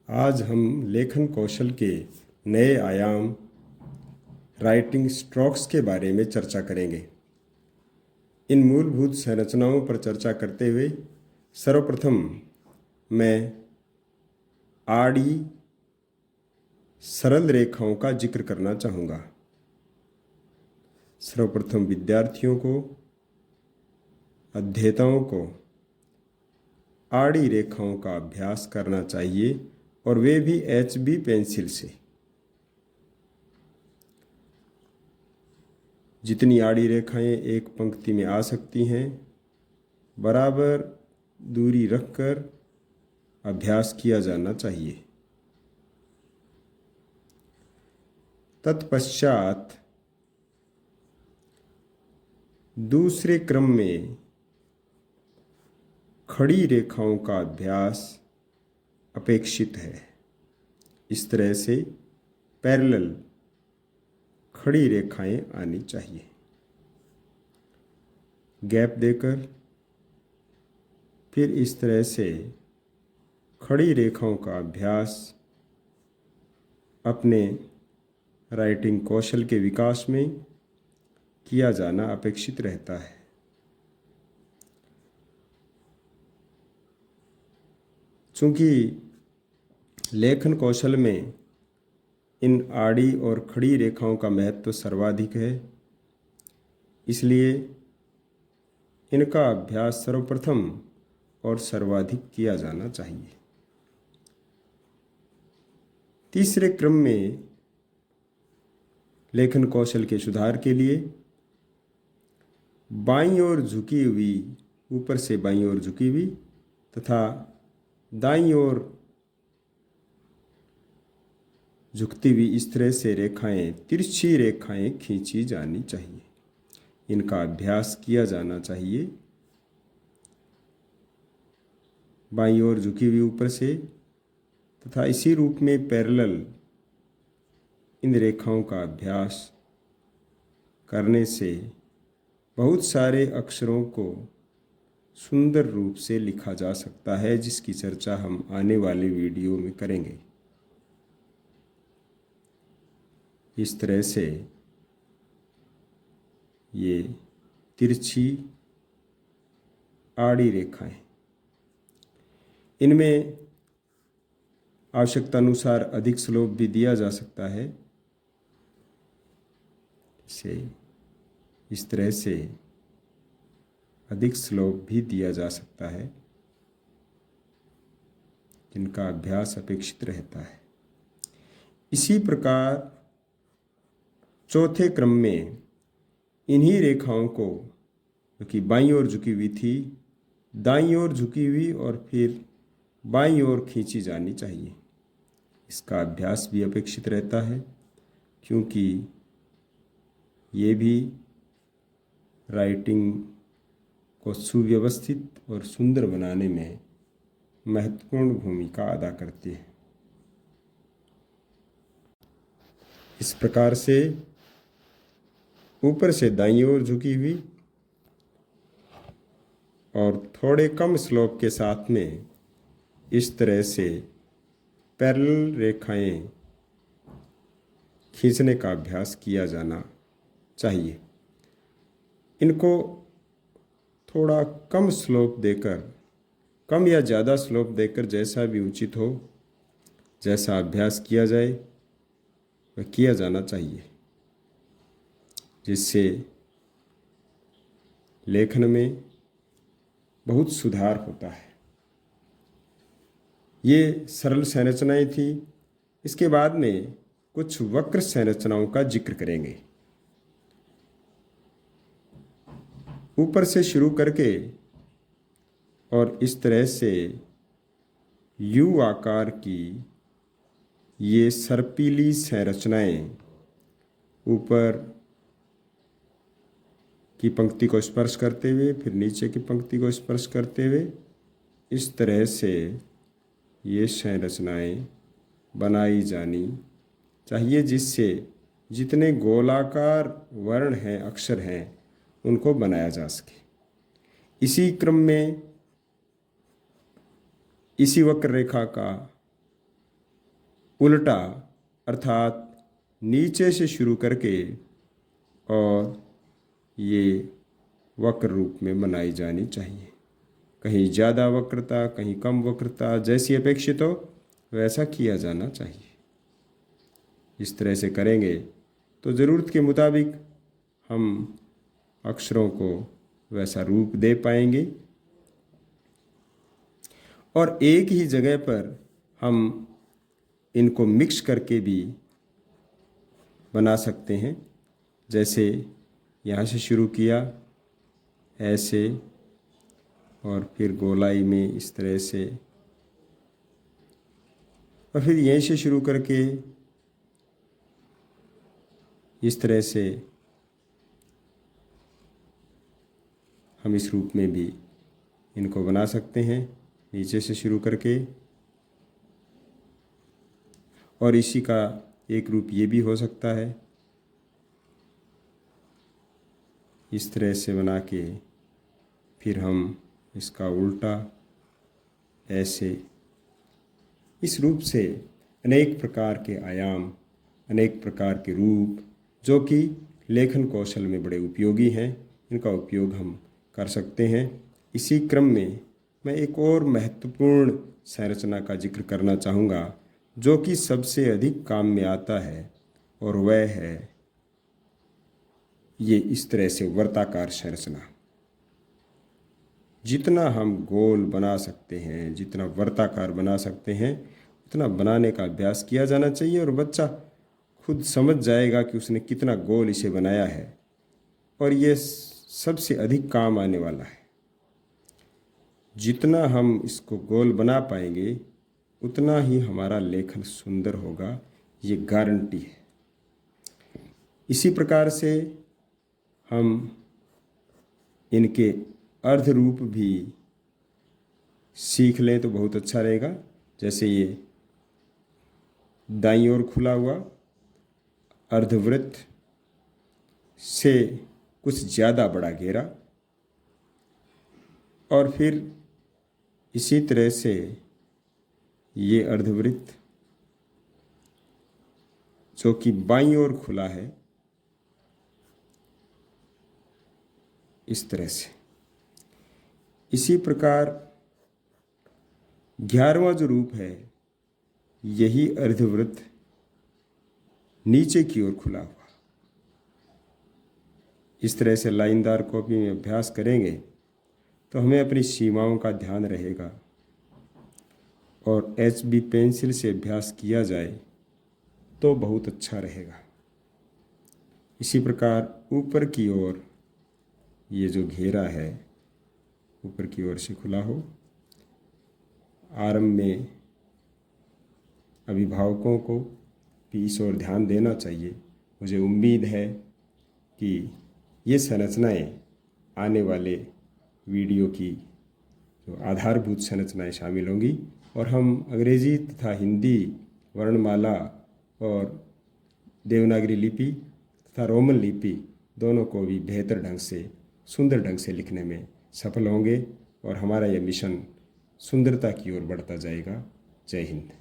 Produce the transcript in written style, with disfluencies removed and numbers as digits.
आज हम लेखन कौशल के नए आयाम राइटिंग स्ट्रोक्स के बारे में चर्चा करेंगे। इन मूलभूत संरचनाओं पर चर्चा करते हुए सर्वप्रथम मैं आड़ी सरल रेखाओं का जिक्र करना चाहूँगा। सर्वप्रथम विद्यार्थियों को, अध्येताओं को आड़ी रेखाओं का अभ्यास करना चाहिए और वे भी HB पेंसिल से। जितनी आड़ी रेखाएं एक पंक्ति में आ सकती हैं, बराबर दूरी रखकर अभ्यास किया जाना चाहिए। तत्पश्चात दूसरे क्रम में खड़ी रेखाओं का अभ्यास अपेक्षित है। इस तरह से पैरेलल खड़ी रेखाएं आनी चाहिए। गैप देकर फिर इस तरह से खड़ी रेखाओं का अभ्यास अपने राइटिंग कौशल के विकास में किया जाना अपेक्षित रहता है। चूँकि लेखन कौशल में इन आड़ी और खड़ी रेखाओं का महत्व सर्वाधिक है, इसलिए इनका अभ्यास सर्वप्रथम और सर्वाधिक किया जाना चाहिए। तीसरे क्रम में लेखन कौशल के सुधार के लिए बाईं ओर झुकी हुई, ऊपर से बाईं ओर झुकी हुई तथा दाईं ओर झुकती हुई इस तरह से रेखाएं, तिरछी रेखाएं खींची जानी चाहिए। इनका अभ्यास किया जाना चाहिए। बाईं ओर झुकी हुई ऊपर से तथा इसी रूप में पैरेलल इन रेखाओं का अभ्यास करने से बहुत सारे अक्षरों को सुंदर रूप से लिखा जा सकता है, जिसकी चर्चा हम आने वाले वीडियो में करेंगे। इस तरह से ये तिरछी आड़ी रेखाएं, इनमें आवश्यकता अनुसार अधिक स्लोप भी दिया जा सकता है। इस तरह से अधिक स्लोप भी दिया जा सकता है, जिनका अभ्यास अपेक्षित रहता है। इसी प्रकार चौथे क्रम में इन्हीं रेखाओं को, जो कि बाईं ओर झुकी हुई थी, दाईं ओर झुकी हुई और फिर बाईं ओर खींची जानी चाहिए। इसका अभ्यास भी अपेक्षित रहता है, क्योंकि ये भी राइटिंग को सुव्यवस्थित और सुंदर बनाने में महत्वपूर्ण भूमिका अदा करती है। इस प्रकार से ऊपर से दाईं ओर झुकी हुई और थोड़े कम स्लोप के साथ में इस तरह से पैरेलल रेखाएं खींचने का अभ्यास किया जाना चाहिए। इनको थोड़ा कम स्लोप देकर, कम या ज़्यादा स्लोप देकर, जैसा भी उचित हो, जैसा अभ्यास किया जाए वह किया जाना चाहिए, जिससे लेखन में बहुत सुधार होता है। ये सरल संरचनाएं थी। इसके बाद में कुछ वक्र संरचनाओं का जिक्र करेंगे। ऊपर से शुरू करके और इस तरह से यू आकार की ये सर्पीली संरचनाएं ऊपर की पंक्ति को स्पर्श करते हुए फिर नीचे की पंक्ति को स्पर्श करते हुए इस तरह से ये संरचनाएं बनाई जानी चाहिए, जिससे जितने गोलाकार वर्ण हैं, अक्षर हैं, उनको बनाया जा सके। इसी क्रम में इसी वक्र रेखा का उल्टा अर्थात नीचे से शुरू करके और ये वक्र रूप में बनाई जानी चाहिए। कहीं ज़्यादा वक्रता, कहीं कम वक्रता, जैसी अपेक्षित हो वैसा किया जाना चाहिए। इस तरह से करेंगे तो ज़रूरत के मुताबिक हम अक्षरों को वैसा रूप दे पाएंगे और एक ही जगह पर हम इनको मिक्स करके भी बना सकते हैं। जैसे यहाँ से शुरू किया ऐसे और फिर गोलाई में इस तरह से, और फिर यहीं से शुरू करके इस तरह से हम इस रूप में भी इनको बना सकते हैं, नीचे से शुरू करके। और इसी का एक रूप ये भी हो सकता है, इस तरह से बना के फिर हम इसका उल्टा ऐसे। इस रूप से अनेक प्रकार के आयाम, अनेक प्रकार के रूप जो कि लेखन कौशल में बड़े उपयोगी हैं, इनका उपयोग हम कर सकते हैं। इसी क्रम में मैं एक और महत्वपूर्ण संरचना का जिक्र करना चाहूँगा जो कि सबसे अधिक काम में आता है, और वह है ये इस तरह से वर्ताकार संरचना। जितना हम गोल बना सकते हैं, जितना वर्ताकार बना सकते हैं, उतना बनाने का अभ्यास किया जाना चाहिए और बच्चा खुद समझ जाएगा कि उसने कितना गोल इसे बनाया है, और ये सबसे अधिक काम आने वाला है। जितना हम इसको गोल बना पाएंगे उतना ही हमारा लेखन सुंदर होगा, ये गारंटी है। इसी प्रकार से हम इनके अर्ध रूप भी सीख लें तो बहुत अच्छा रहेगा। जैसे ये दाईं ओर खुला हुआ अर्धवृत्त से कुछ ज़्यादा बड़ा घेरा, और फिर इसी तरह से ये अर्धवृत्त जो कि बाईं ओर खुला है, इस तरह से। इसी प्रकार 11वां जो रूप है, यही अर्धवृत्त नीचे की ओर खुला हुआ। इस तरह से लाइनदार कॉपी में अभ्यास करेंगे तो हमें अपनी सीमाओं का ध्यान रहेगा, और HB पेंसिल से अभ्यास किया जाए तो बहुत अच्छा रहेगा। इसी प्रकार ऊपर की ओर ये जो घेरा है ऊपर की ओर से खुला हो। आरंभ में अभिभावकों को भी इस ओर ध्यान देना चाहिए। मुझे उम्मीद है कि ये संरचनाएं आने वाले वीडियो की जो आधारभूत संरचनाएं शामिल होंगी, और हम अंग्रेजी तथा हिंदी वर्णमाला और देवनागरी लिपि तथा रोमन लिपि दोनों को भी बेहतर ढंग से, सुंदर ढंग से लिखने में सफल होंगे, और हमारा यह मिशन सुंदरता की ओर बढ़ता जाएगा। जय हिंद।